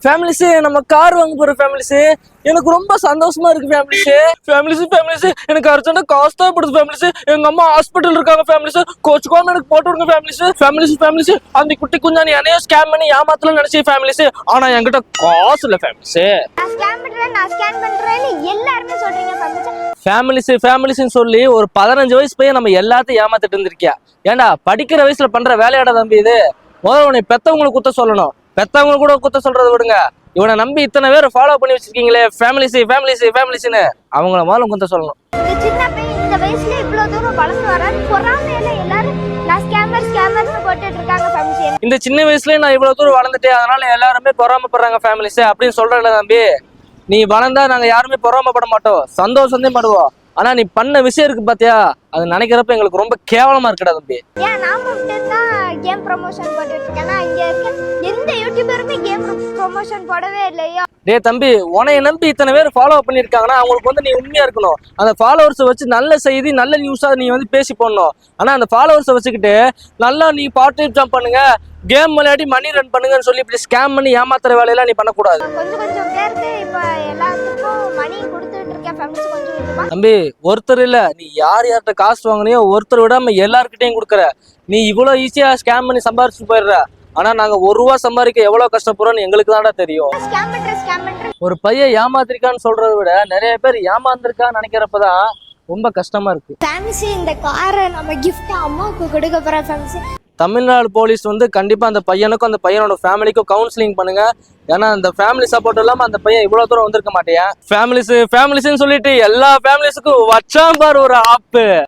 Families நம்ம car வாங்க போற ஃபேமிலிஸ் எனக்கு ரொம்ப சந்தோஷமா இருக்கு ஃபேமிலிஸ் எனக்கு அர்ஜென்ட்டா காசு தேவைப்படுது ஃபேமிலிஸ். எங்க அம்மா ஹாஸ்பிட்டல் இருக்காங்க ஃபேமிலிஸ். கோச்சுக்கோன்னு எனக்கு போட்டு விடுங்க ஃபேமிலிஸ். அந்த குட்டி குஞ்சானி என்னையோ ஸ்கேம் பண்ணி ஏமாத்தலாம் நினைச்சு ஃபேமிலிஸ். ஆனா என்கிட்ட காசு இல்ல ஃபேமிலிஸ். நான் ஸ்கேன் பண்றேன்னு எல்லாரும் சொல்றீங்க ஃபேமிலிஸ்ன்னு சொல்லி ஒரு 15 வயசு பையன் நம்ம எல்லாத்தையும் ஏமாத்திட்டு இருந்திருக்கியா? ஏன்டா படிக்கிற வயசுல பண்ற வேலையாட தம்பி இது? முதல்ல உன்னை பெத்தவங்களுக்கு குத்த சொல்லணும். பெத்தவங்க கூட குத்த சொல்றதை விடுங்க. இவனை நம்பி இத்தனை பேர் ஃபாலோ பண்ணி வச்சிருக்கீங்களே ஃபேமிலிஸ்னு அவங்கள முதல்ல குத்த சொல்லணும். சின்ன பையன் இந்த வயசுல இவ்வளவு தூரம் வளர்ந்து வராரு. பொறாமையில எல்லாரும் நான் ஸ்கேமர்னு போட்டுட்டு இருக்காங்க ஃபேமிலிஸ். இந்த சின்ன வயசுலயே நான் இவ்வளவு தூரம் வளர்ந்துட்டேன், அதனால எல்லாருமே பொறாமப்படுறாங்க ஃபேமிலிஸ் அப்படின்னு சொல்றல தம்பி. நீ வளர்ந்தா நாங்க யாருமே பொறாமப்பட மாட்டோம், சந்தோஷம் படுவோம். ஆனா நீ பண்ண விஷயம் இருக்கு பாத்தியா, அது நினைக்கிறப்ப எங்களுக்கு ரொம்ப கேவலமா இருக்குடா தம்பி. ஏன் நான் மட்டும் தான் கேம் ப்ரமோஷன் போட்டுட்டு இருக்கேன்னா இங்க இருக்க எந்த யூடியூபருமே கேம் ப்ரமோஷன் போடவே இல்லையா? டே தம்பி, உனைய நம்பி இத்தனை பேர் ஃபாலோ பண்ணிருக்காங்கன்னா அவங்களுக்கு வந்து நீ உண்மையா இருக்கணும். அந்த ஃபாலோவர்ஸை வச்சு நல்ல செய்தி நல்ல நியூஸா நீ வந்து பேசி போடணும். ஆனா அந்த ஃபாலோவர்ஸை வச்சுக்கிட்டு நல்லா நீ பார்ட் டைம் ஜாப் பண்ணுங்க, கேம் விளையாடி மணி ரன் பண்ணுங்கன்னு சொல்லி இப்படி ஸ்கேம் பண்ணி ஏமாத்துற வேலையெல்லாம் நீ பண்ணக்கூடாது. கொஞ்சம் பேருக்கு இப்ப எல்லாத்துக்கும் மணி கொடுத்துட்டு இருக்கேன் ஃபேமிலிஸ். கொஞ்சம் தம்பி, ஒருத்தர் இல்ல, நீ யார்கிட்ட காசு வாங்கினியோ ஒருத்தர் விடாம எல்லார்கிட்டையும் கொடுக்குற. நீ இவ்வளவு ஈஸியா ஸ்கேம் பண்ணி சம்பாரிச்சு போயிடுற. ஆனா நாங்க 1 ரூபா சம்பாதிக்க எவ்வளவு கஷ்டப்படுறோம்னு எங்களுக்கு தான்டா தெரியும். ஒரு பையன் ஏமாத்திருக்கான்னு சொல்றதை விட நிறைய பேர் ஏமாந்திருக்கான்னு நினைக்கிறப்பதான் ரொம்ப கஷ்டமா இருக்கு. இந்த காரை நம்ம கிஃப்ட் அம்மாவுக்கு கொடுக்க போறோம் ஃபேமிலிஸ். தமிழ்நாடு போலீஸ் வந்து கண்டிப்பா அந்த பையனுக்கும் அந்த பையனோட ஃபேமிலிக்கும் கவுன்சிலிங் பண்ணுங்க. ஏன்னா அந்த ஃபேமிலி சப்போர்ட் இல்லாம அந்த பையன் இவ்வளவு தூரம் வந்திருக்க மாட்டேன். ஃபேமிலிஸ்ன்னு சொல்லிட்டு எல்லா ஃபேமிலிஸுக்கும் வச்சான் பாரு ஒரு ஆப்பு.